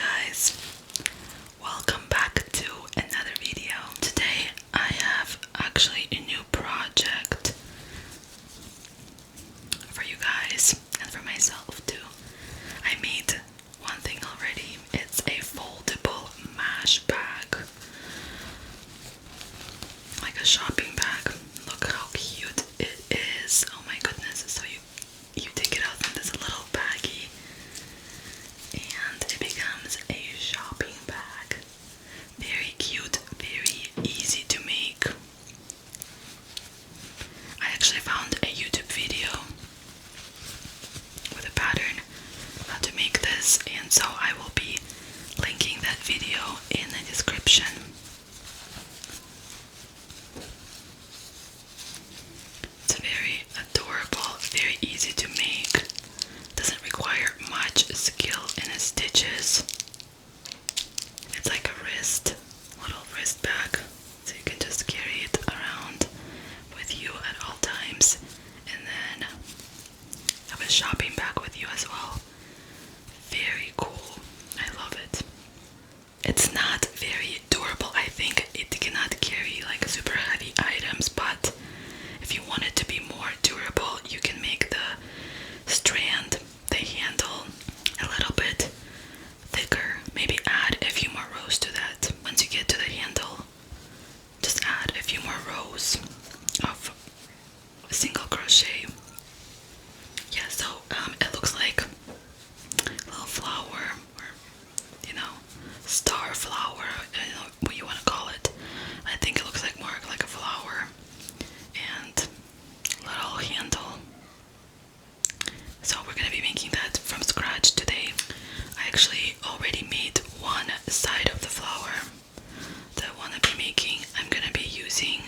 guys, welcome back to another video. Today I have actually a new project for you guys and for myself too. I made one thing already. It's a foldable mash bag, like a shopping bag. Look how cute it is. Oh my goodness. So you take it out from this little baggie and it becomes a shopping bag. Very cute, very easy to make. I actually found a YouTube video with a pattern how to make this, and so I will be linking that video in the description. It's very adorable, very easy to make, doesn't require much skill in the stitches. It's like a little wrist bag, so you can just carry it around with you at all times, and then have a shopping bag with you as well. Very cool. I love it. It's not very durable. I think it cannot carry like super heavy items, but if you want it to be more durable, you can make the strand, the handle, a little bit thicker. Maybe add a few more rows to that. Once you get to the handle, just add a few more rows of single crochet. Yeah, so it looks like a little flower, or star flower, I don't know what you want to call it. I think it looks like more like a flower, and little handle. So we're gonna be making that from scratch today. I actually already made one side of the flower. The one I'll be making, I'm gonna be using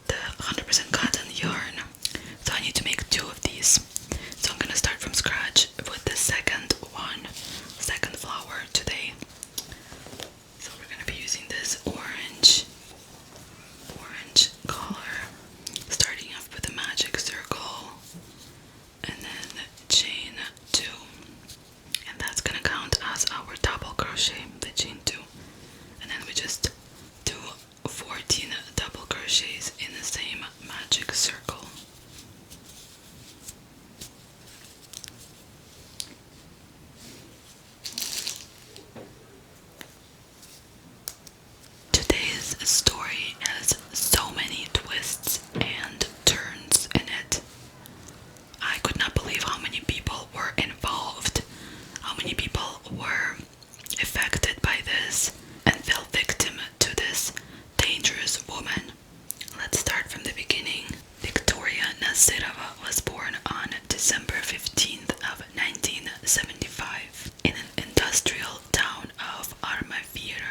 the 100% cotton yarn. So I need to make two of these. So I'm gonna start from scratch with the second flower today. So we're gonna be using this orange color, starting off with a magic circle and then chain 2, and that's gonna count as our double crochet, the chain 2, and then we just do 14 double crochets in the same magic circle. Today's story has so many twists and turns in it. I could not believe how many people were involved, how many people were affected by this and fell victim to this dangerous woman. Let's start from the beginning. Viktoria Nasyrova was born on December 15th of 1975 in an industrial town of Armavir,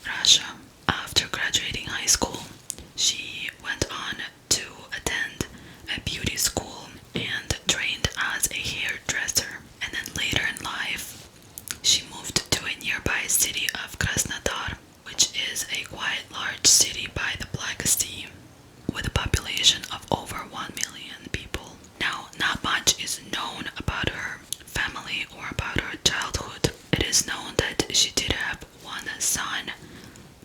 Russia. After graduating high school, she went on to attend a beauty school and trained as a hairdresser. And then later in life, she moved to a nearby city of Krasnodar, which is a quite large city by the Black Sea, with a population of over 1 million people. Now, not much is known about her family or about her childhood. It is known that she did have one son,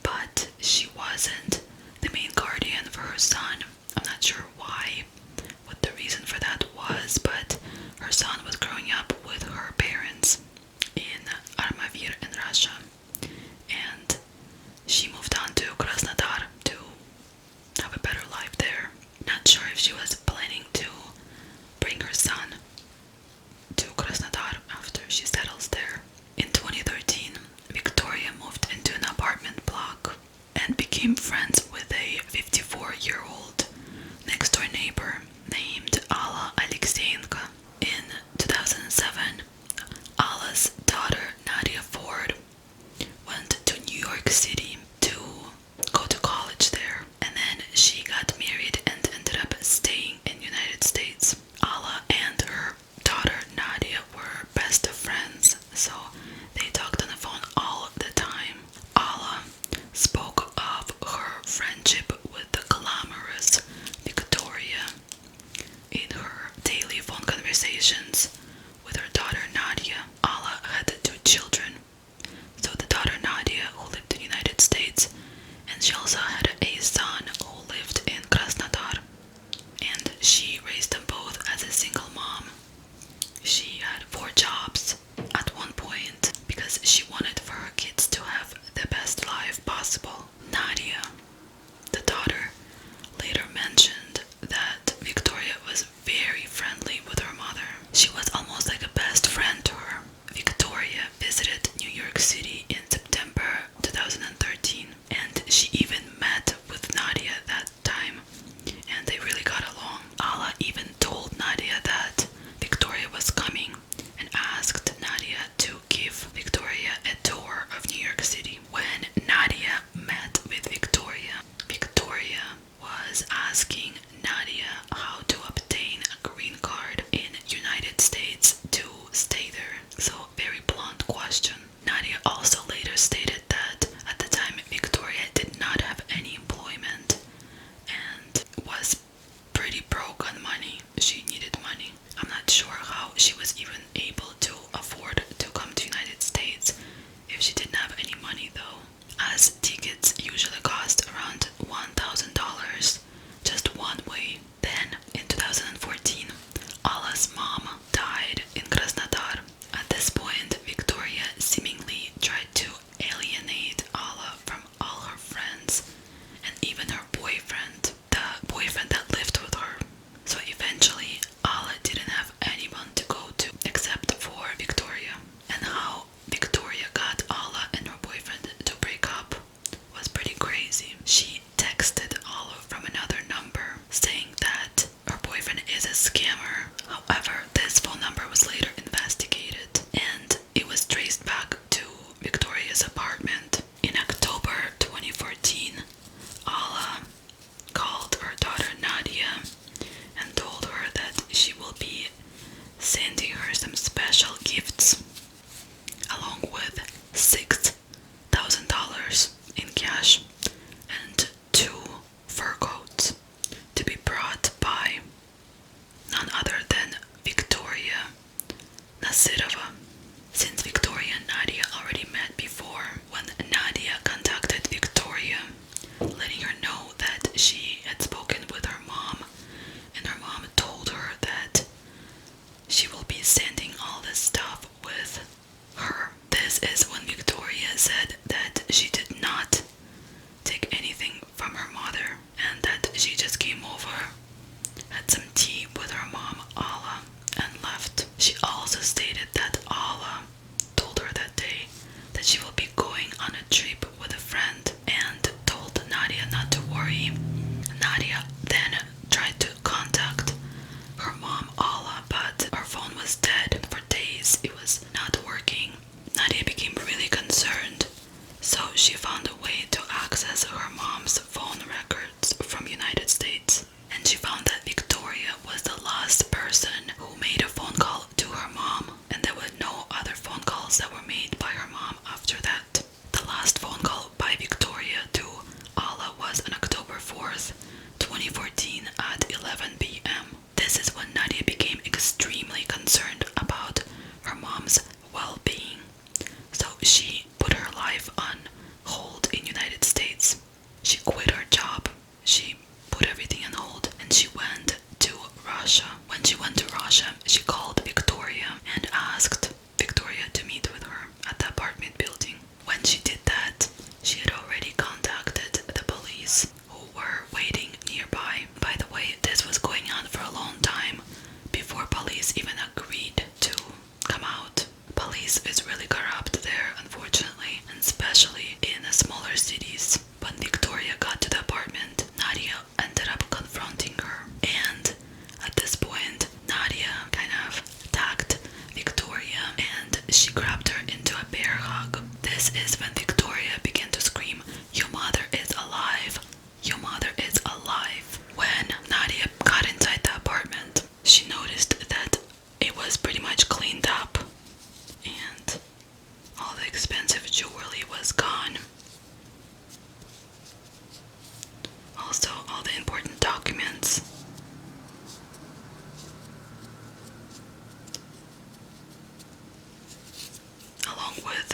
but she wasn't the main guardian for her son. I'm not sure why, what the reason for that was, but her son was growing up with her parents in Armavir in Russia, and she moved on to Krasnodar to have a better life there. Not sure if she was planning to bring her son to Krasnodar after she settles there. In 2013, Viktoria moved into an apartment block and became friends with a 54-year-old next-door neighbor named Alla Aleksen. In 2007, Alla's daughter Nadia Ford went to New York City to go to possible. Nadia, the daughter, later mentioned that Viktoria was very friendly with her mother. She was almost like a best friend to her. Viktoria visited New York City in September 2013, and she even met with Nadia that time, and they really got along. Alla even told Nadia that Viktoria was coming and asked Nadia to give Viktoria a tour of New York City. When Nadia met with Viktoria, Viktoria was asking Nadia how to obtain a green card in United States to stay there. So, very blunt question. Nadia also later stated that at the time Viktoria did not have any employment and was pretty broke on money. She needed money. I'm not sure how she was even able to afford to come to United States if she didn't have any money though, as tickets usually cost around $1,000 just one way. Then in 2014, Alla's mom died in Krasnodar. At this point, Viktoria seemingly tried to alienate Alla from all her friends and even her boyfriend, the boyfriend that lived with her. So eventually, Alla didn't have anyone to go to except for Viktoria. And how Viktoria got Alla and her boyfriend to break up was pretty crazy. She texted Alla from another number saying that her boyfriend is a scammer. However, this phone number was later investigated and it was traced back to Viktoria's apartment. In October 2014, Alla called her daughter Nadia and told her that she will be sending her some special gifts along with $6,000 in cash and 2 fur coats to be brought by none other than Viktoria Nasyrova. Since Viktoria and Nadia already met before, when Nadia contacted Viktoria, letting her know that she had spoken with her mom, and her mom told her that she will be sending all this stuff with her. This is when Viktoria said that she did not take anything from her mother and that she just came over, had some tea with her mom, Alla, and left. She also stated that Alla told her that day that she will be going on a trip with a friend and told Nadia not to worry. Nadia then tried to contact her mom, Alla, but her phone was dead. For days it was not working. Nadia became really concerned, so she found a way to access her mom's phone records from United States. And she found that Viktoria was the last person who made a phone call to her mom, and there were no other phone calls that were made by her mom after that. The last phone call by Viktoria to Alla was on October 4th, 2014 at 11 p.m. This is when Nadia became extremely concerned about her mom's well-being. So she put her life on hold in United States. She quit her job. She put everything on hold and she went to Russia. When she went to Russia, she called Viktoria and asked Viktoria to meet with her at the apartment building. When she did that, she had already contacted the police who were waiting nearby. By the way, this was going on for a long time before police even agreed to come out. Police is really corrupt there, unfortunately, and especially in the smaller cities. When Viktoria got to the apartment, Nadia ended up confronting her, and at this point, Nadia kind of attacked Viktoria and she grabbed her into a bear hug. This is when Viktoria began to scream, "Your mother is alive! Your mother is alive!" When Nadia got inside the apartment, she noticed that it was pretty much cleaned up and all the expensive jewelry was gone. Also, all the important documents. Along with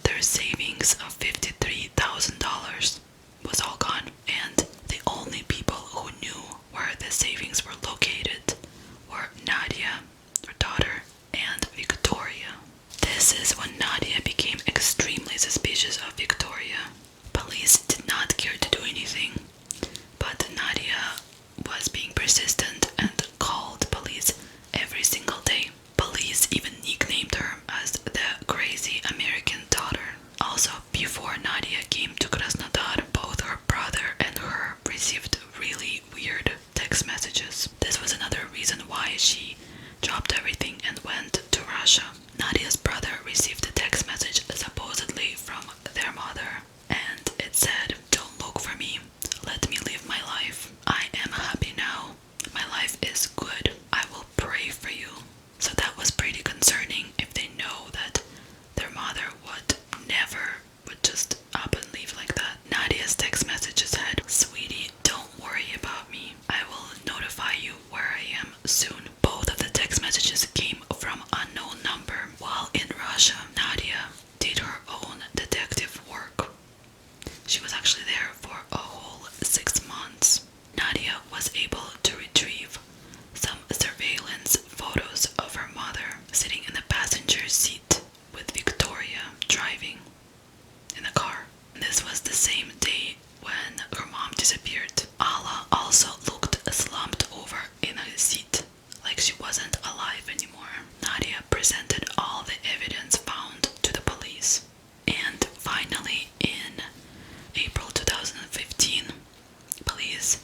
their savings of $53,000 was all gone, and the only people who knew where the savings were located were Nadia, her daughter, and Viktoria. This is when Nadia became extremely suspicious of Viktoria. before Nadia came to Krasnodar, both her brother and her received really weird text messages. This was another reason why she dropped everything and went to Russia. Nadia's brother received a text message supposedly from their mother, and it said, "Don't look for me. Let me live my life. I am happy now. My life is good. I will pray for you." So that was pretty concerning if they know that their mother would just up and leave like that. Nadia's text message said, "Sweetie, don't worry about me. I will notify you where I am soon." Both of the text messages came from unknown number. While in Russia, Nadia did her own detective work. She was actually there for a whole 6 months. Nadia was able to retrieve some surveillance photos of her mother sitting in the passenger seat with Viktoria driving in the car. This was the same day when her mom disappeared. Alla also looked slumped over in her seat, like she wasn't alive anymore. Nadia presented all the evidence found to the police. And finally, in April 2015, police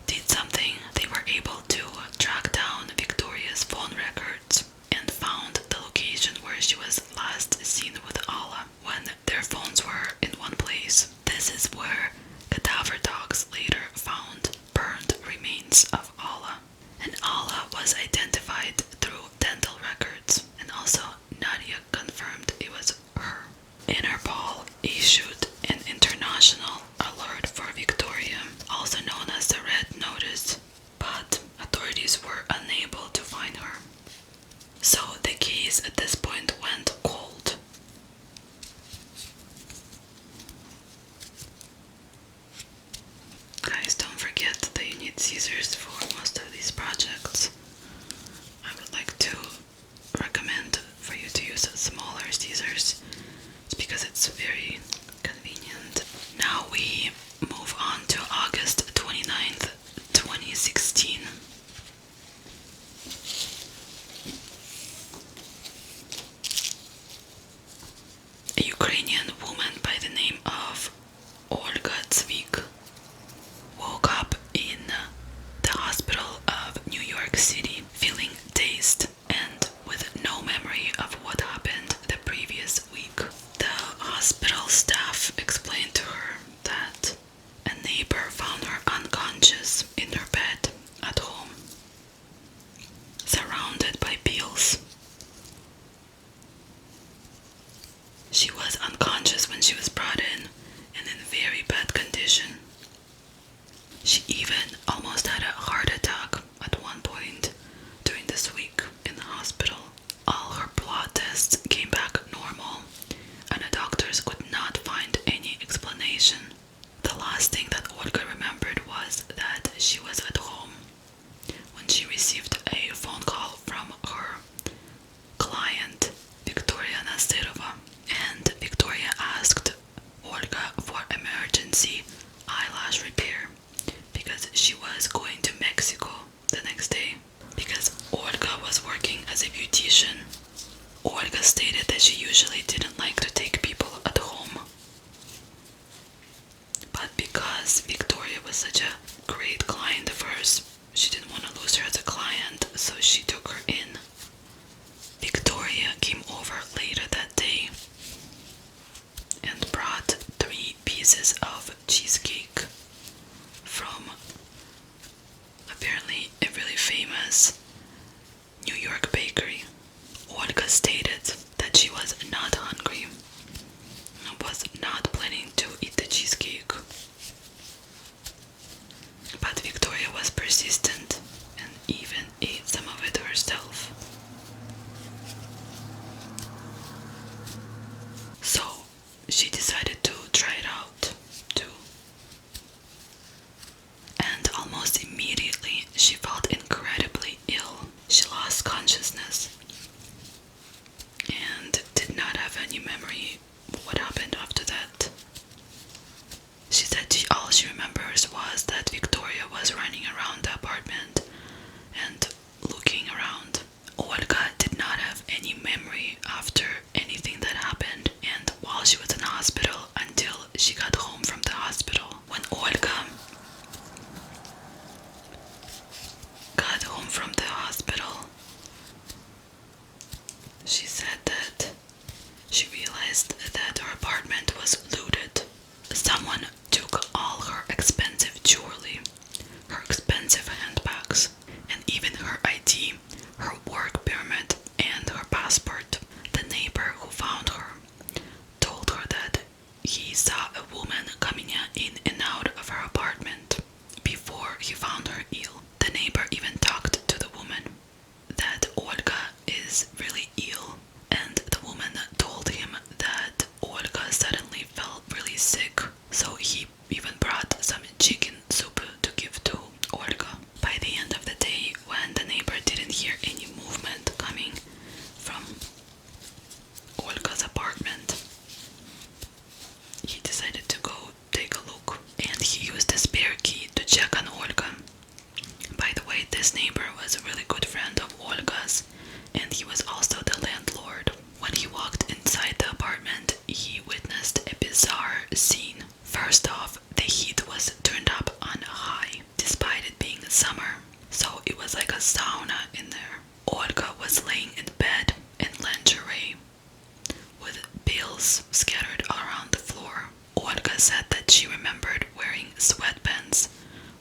did something. They were able to track down Viktoria's phone records and found the location where she was last seen with Alla when their phones were in one place. This is where cadaver dogs later found burned remains of Alla. And Alla was identified through dental records, and also Nadia confirmed it was her. Interpol issued an international alert for Viktoria, also known as the Red Notice, but authorities were unable to find her. So the case at this point went cold. Guys, don't forget that you need scissors for most of these projects. I would like to recommend for you to use smaller scissors. It's because it's very convenient. Now we move on to August 29th, 2016. A Ukrainian woman by the name of Olga Zvik woke up in the hospital of New York City feeling dazed and with no memory of what happened the previous week. The hospital staff explained to her that a neighbor found her unconscious in her bed at home, surrounded by pills. She was unconscious when she was brought in and in very bad condition. She even almost had a heart attack at one point during this week in the hospital. All her blood tests came back normal, and the doctors could not find any explanation. The last thing that Olga remembered was that she was at home when she received a phone call from her client, Viktoria Nasyrova, and Viktoria asked Olga for emergency eyelash repair because she was going to Mexico the next day. Because Olga was working as a beautician, Olga stated that she usually didn't like to take people at home. But because Viktoria was such a great client of hers, she didn't want to lose her as a client, so she took her in. Victoria came over later that day and brought 3 pieces of cheesecake from apparently a really famous New York bakery. Olga stated that she was not hungry and was not planning to eat the cheesecake. But Victoria was persistent and even ate some of it herself. So she decided to try it out. she got home from the hospital. When Olga got home from the hospital, she said that she realized that her apartment was looted. Someone took all her expensive jewelry, her expensive handbags, and even her ID, her work permit, and her passport. The neighbor who found her told her that he saw a woman coming in and out of her apartment before he found her ill. The neighbor even talked to the woman that Olga is really ill, and the woman told him that Olga suddenly felt really sick, so he even brought some chicken soup to give to Olga. By the end of the day, when the neighbor didn't hear any movement coming from Olga's apartment, he decided to go take a look, and he used a spare key to check on Olga. By the way, this neighbor was a really good friend of Olga's, and he was also the landlord. When he walked inside the apartment, he witnessed a bizarre scene. First off, the heat was turned up on high, despite it being summer, so it was like a sauna in there. Olga was laying in bed in lingerie, with pills scattered around the floor. Olga said that she remembered wearing sweatpants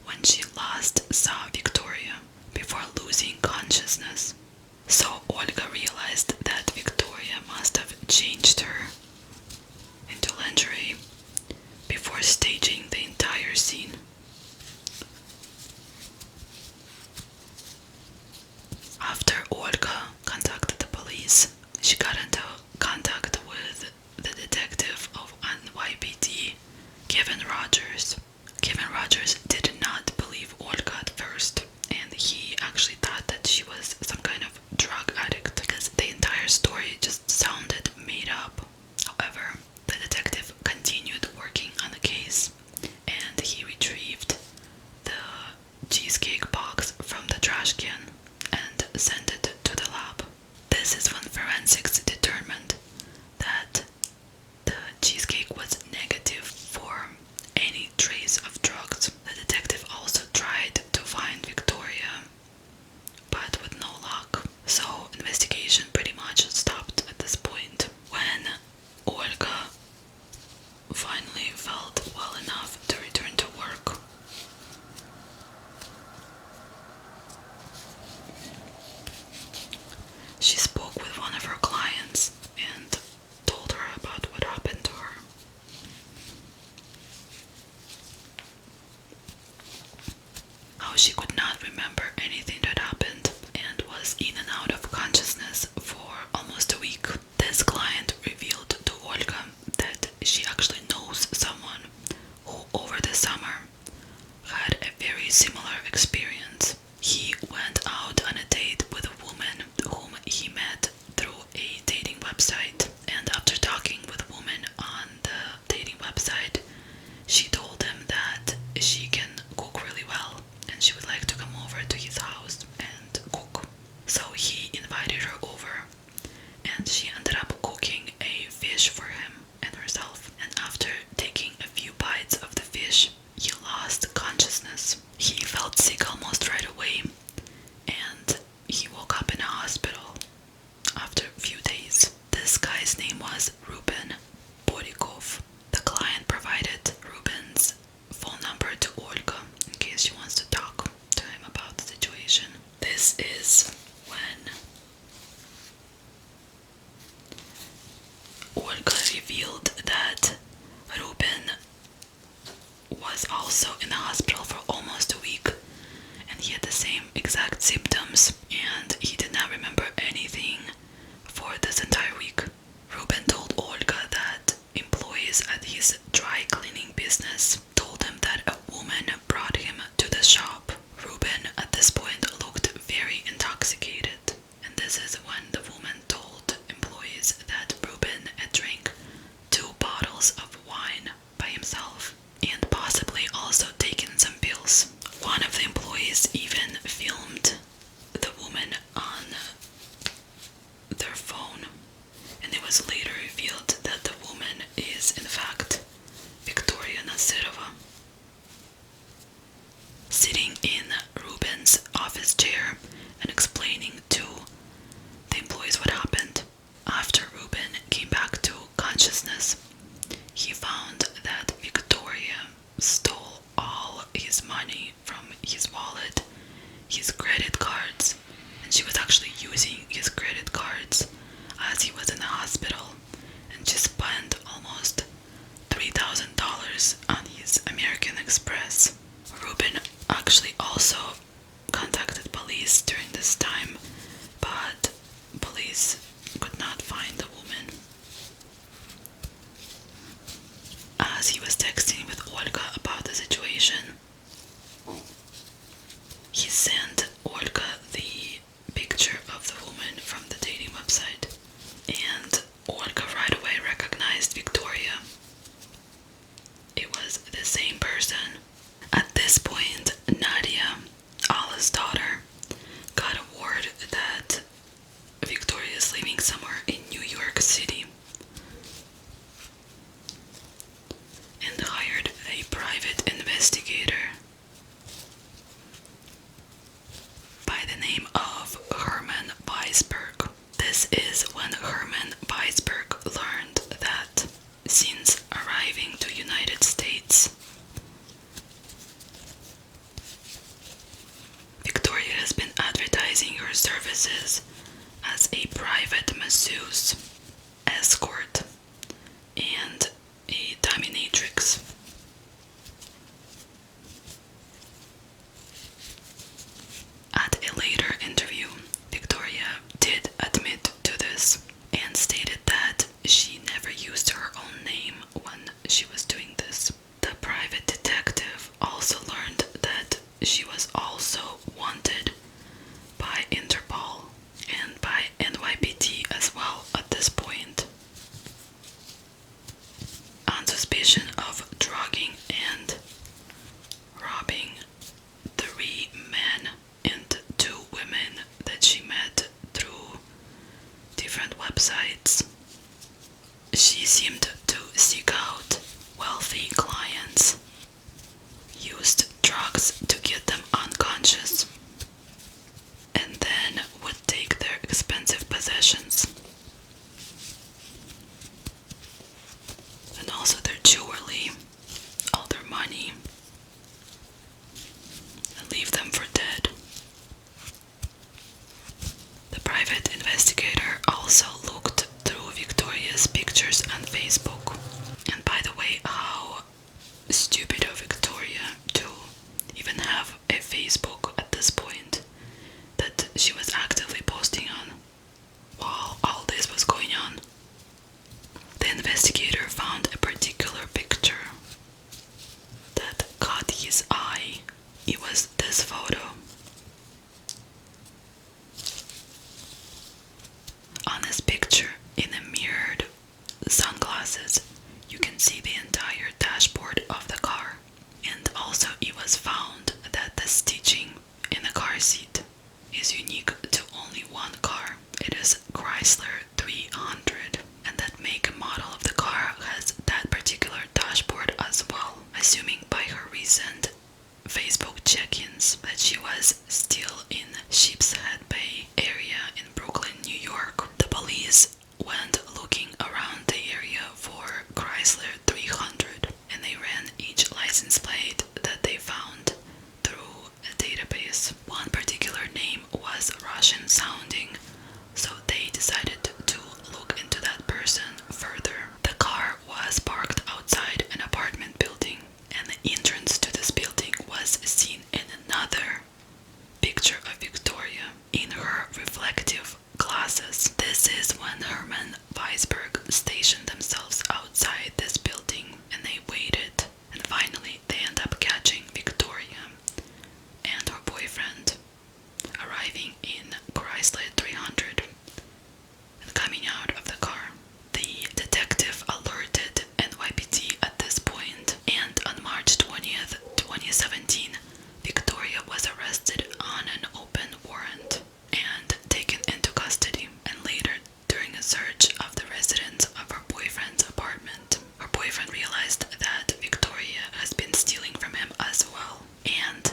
when she last saw Viktoria, before losing consciousness. So Olga realized that Viktoria must have changed her into lingerie before staging the entire scene. After Olga contacted the police, she got into contact with the detective of NYPD, Kevin Rogers. Kevin Rogers did not believe Olga at first, and he actually thought that she was some kind of drug addict because the entire story just sounded made up. However, the detective continued working on the case, and he retrieved the cheesecake box from the trash can and sent it to the lab. This is when forensics determined that the cheesecake was negative for any trace of drugs. The detective also tried to find Viktoria, but with no luck. So investigation pretty much stopped at this point. When Olga finally felt well enough to return to work, she spoke with one of her clients and told her about what happened to her. How she could not remember anything that happened and was in and out of consciousness for almost a week. This client revealed to Olga that she actually knows someone who over the summer had a very similar experience. He went out on a date with a woman whom he met through a dating website, and after talking with a woman on the dating website, she told him that she can cook really well and she would like to come over to his house and cook. So he invited her over, and she ended up cooking a fish for him and herself. And after taking a few bites of the fish, he lost consciousness. He felt sick almost right away, and he woke up in a hospital after a few days. This guy's name was Ruben Borikov. The client provided Ruben's phone number to Olga in case she wants to talk to him about the situation. This is when Olga revealed that Ruben was also in the hospital for almost a week, and he had the same exact symptoms, and he did not remember anything for this entire week. Ruben told Olga that employees at his dry cleaning business told him that a woman brought him to the shop. Ruben at this point looked very intoxicated, and this is when the woman told employees that Ruben had drank 2 bottles of wine by himself and possibly also taken some pills. One of the employees even filmed the woman on their phone, and it was later revealed that the woman is in fact his credit cards, and she was actually using his credit cards as he was in the hospital, and she spent almost $3,000 on his American Express. Rubin actually also contacted police during this time, but police could not find the woman. As he was texting with Olga about the situation, he sent Olga the picture of the woman from the dating website, and Olga right away recognized Viktoria. It was the same person. At this point, Nadia, Alla's daughter, got word that Viktoria is living somewhere in New York City and hired a private investigator by the name of Herman Weisberg. This is when Herman Weisberg learned that since arriving to United States, Viktoria has been advertising her services as a private masseuse, escort, and a dominatrix. At a later interview, Viktoria did admit to this and stated that she never used her own name when she was doing this. The private detective also learned that she was also wanted by Interpol and by NYPD as well at this point, on suspicion of drugging and robbing 3 men and 2 women that she met through different websites. She seemed to seek out wealthy clients, used drugs to get them unconscious, and then would take their expensive possessions and also their jewelry, all their money, and leave them for dead. The private investigator also looked through Viktoria's pictures on Facebook. And by the way, how stupid of Viktoria to even have a Facebook at this point that she was actively posting on while all this was going on. The investigator found a particular picture that caught his eye. It was this photo. On this picture, in the mirrored sunglasses, you can see the entire dashboard of the car. And also it was found that the stitching in the car seat is unique to only one car. It is Chrysler 300, and that make and model of the car has that particular dashboard as well. Assuming by her recent Facebook check-ins that she was still in Sheepshead Bay area in Brooklyn, New York, the police went looking around the area for Chrysler 300, and they ran each license plate that they found through a database. One particular name was Russian sounding, so they decided to look into that person further. The car was parked outside an apartment building, and the entrance to this building was seen in another picture of Viktoria in her reflective glasses. This is when Herman Weisberg stationed themselves outside this building, and they waited, and finally they end up catching Viktoria and her boyfriend arriving in Chrysler 300 and coming out of the car. The detective alerted NYPD at this point, and on March 20th, 2017, Viktoria was arrested on an open warrant and taken into custody. And later, during a search of the residence of her boyfriend's apartment, her boyfriend realized that Viktoria has been stealing from him as well, and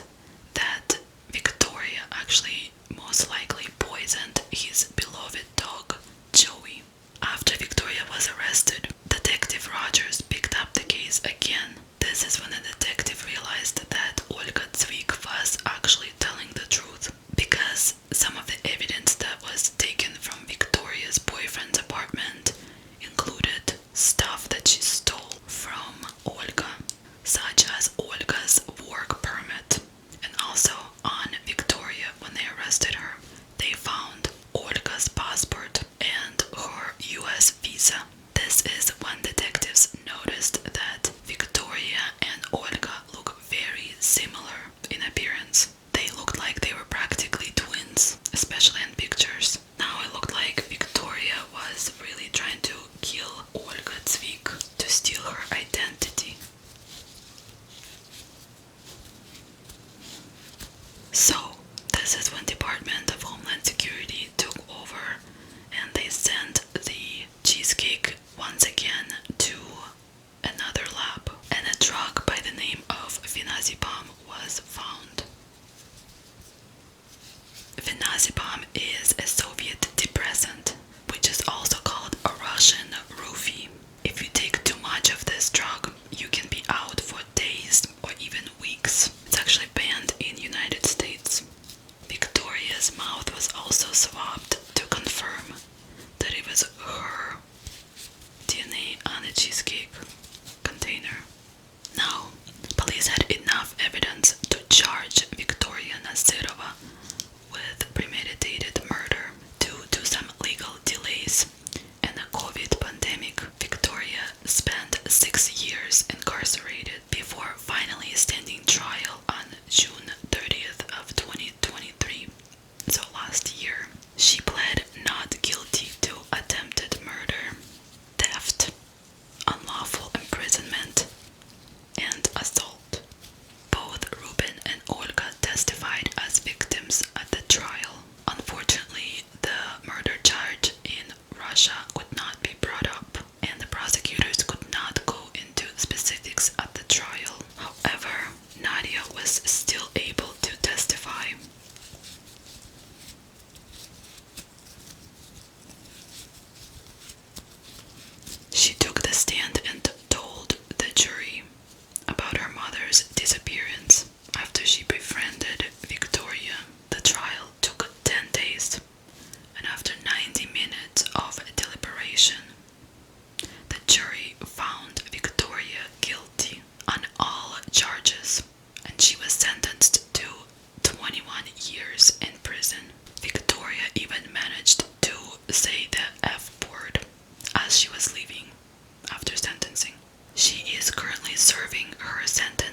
that Viktoria actually most likely poisoned his beloved dog, Joey. After Viktoria was arrested, Detective Rogers picked up the case again. This is when the detective realized that Olga Zwick was actually telling the truth. Diazepam is a Soviet depressant, which is also called a Russian roofie. If you take too much of this drug, you can be out for days or even weeks. It's actually banned in United States. Victoria's mouth was also swabbed to confirm that it was her DNA on a cheesecake container. Now, police had enough evidence to charge Viktoria Nasyrova with premeditated murder. Due to some legal delays and a COVID pandemic, Victoria spent 6 years incarcerated before finally standing trial on June 30th of 2023, so last year. She pled not guilty to attempted murder, theft, unlawful imprisonment, and assault. Both Ruben and Olga testified as victims at the trial. Unfortunately, the murder charge in Russia could not be brought up, and the prosecutors could not go into specifics at the trial. However, Nadia was still able to testify. She took the stand and told the jury about her mother's disappearance after she befriended Victoria. The trial took 10 days, and after 90 minutes of deliberation, the jury found Victoria guilty on all charges, and she was sentenced to 21 years in prison. Victoria even managed to say the F word as she was leaving after sentencing. She is currently serving her sentence